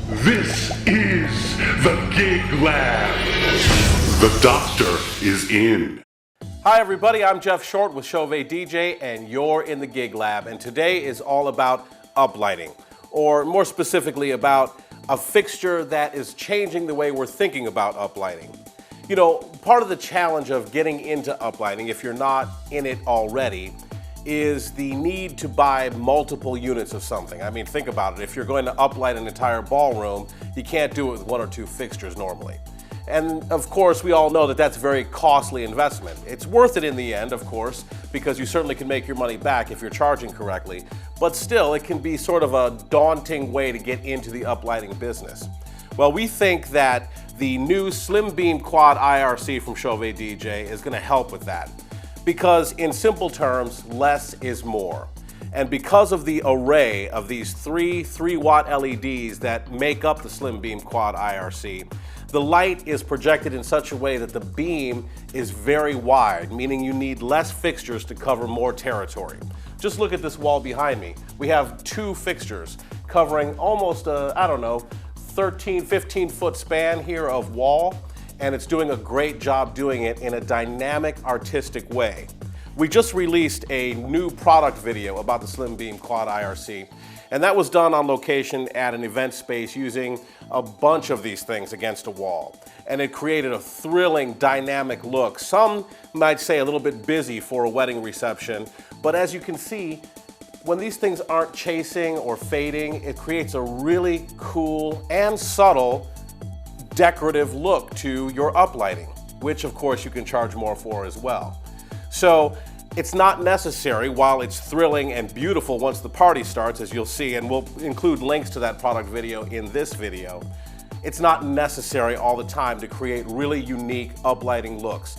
This is the Gig Lab. The doctor is in. Hi everybody, I'm Geoff Short with CHAUVET DJ and you're in the Gig Lab, and today is all about uplighting, or more specifically about a fixture that is changing the way we're thinking about uplighting. You know, part of the challenge of getting into uplighting, if you're not in it already, is the need to buy multiple units of something. I mean, think about it. If you're going to uplight an entire ballroom, you can't do it with one or two fixtures normally. And of course, we all know that that's a very costly investment. It's worth it in the end, of course, because you certainly can make your money back if you're charging correctly, but still, it can be sort of a daunting way to get into the uplighting business. Well, we think that the new SlimBEAM Quad IRC from CHAUVET DJ is going to help with that. Because in simple terms, less is more. And because of the array of these three 3-watt LEDs that make up the SlimBEAM Quad IRC, the light is projected in such a way that the beam is very wide, meaning you need less fixtures to cover more territory. Just look at this wall behind me. We have 2 fixtures covering almost a, 13, 15-foot span here of wall, and it's doing a great job doing it in a dynamic, artistic way. We just released a new product video about the SlimBEAM Quad IRC, and that was done on location at an event space using a bunch of these things against a wall. And it created a thrilling, dynamic look. Some might say a little bit busy for a wedding reception, but as you can see, when these things aren't chasing or fading, it creates a really cool and subtle decorative look to your uplighting, which of course you can charge more for as well. So it's not necessary, while it's thrilling and beautiful once the party starts, as you'll see, and we'll include links to that product video in this video, it's not necessary all the time to create really unique uplighting looks.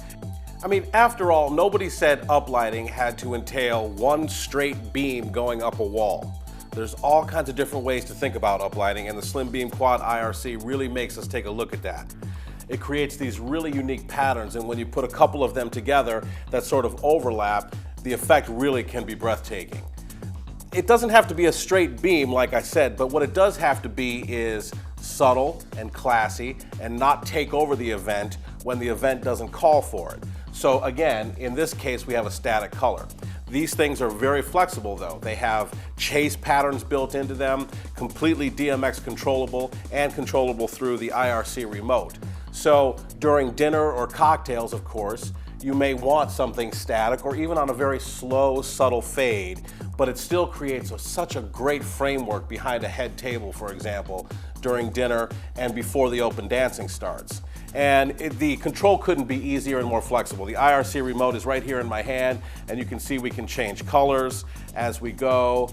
I mean, after all, nobody said uplighting had to entail one straight beam going up a wall. There's all kinds of different ways to think about uplighting, and the SlimBEAM Quad IRC really makes us take a look at that. It creates these really unique patterns, and when you put a couple of them together that sort of overlap, the effect really can be breathtaking. It doesn't have to be a straight beam, like I said, but what it does have to be is subtle and classy and not take over the event when the event doesn't call for it. So again, in this case, we have a static color. These things are very flexible though. They have chase patterns built into them, completely DMX controllable and controllable through the IRC remote. So during dinner or cocktails, of course, you may want something static or even on a very slow, subtle fade, but it still creates such a great framework behind a head table, for example, during dinner and before the open dancing starts. And the control couldn't be easier and more flexible. The IRC remote is right here in my hand, and you can see we can change colors as we go.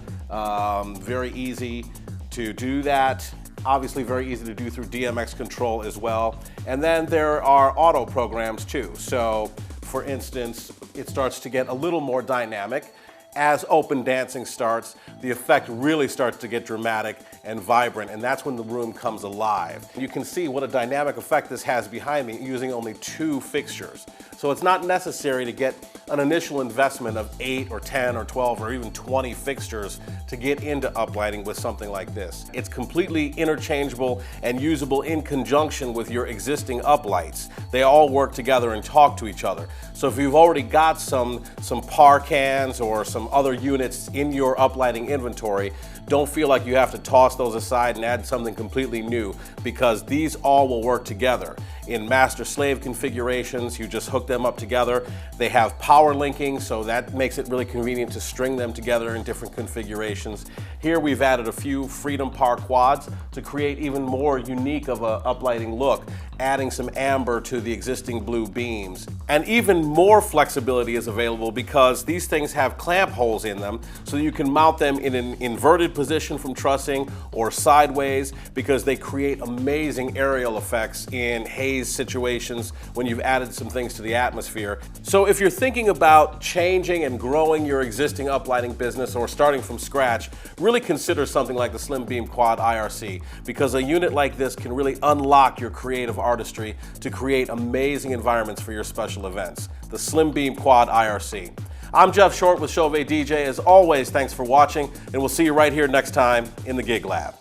Very easy to do that. Obviously very easy to do through DMX control as well. And then there are auto programs too. So for instance, it starts to get a little more dynamic. As open dancing starts, the effect really starts to get dramatic and vibrant, and that's when the room comes alive. You can see what a dynamic effect this has behind me using only 2 fixtures. So it's not necessary to get an initial investment of 8 or 10 or 12 or even 20 fixtures to get into uplighting with something like this. It's completely interchangeable and usable in conjunction with your existing uplights. They all work together and talk to each other. So if you've already got some par cans or some other units in your uplighting inventory, don't feel like you have to toss those aside and add something completely new, because these all will work together. In master-slave configurations, you just hook them up together. They have power linking, so that makes it really convenient to string them together in different configurations. Here we've added a few Freedom Par quads to create even more unique of a uplighting look, adding some amber to the existing blue beams. And even more flexibility is available because these things have clamp holes in them, so you can mount them in an inverted position from trussing or sideways, because they create amazing aerial effects in haze situations when you've added some things to the atmosphere. So if you're thinking about changing and growing your existing uplighting business or starting from scratch, really consider something like the SlimBEAM Quad IRC, because a unit like this can really unlock your creative artistry to create amazing environments for your special events. The SlimBEAM Quad IRC. I'm Geoff Short with CHAUVET DJ. As always, thanks for watching, and we'll see you right here next time in the Gig Lab.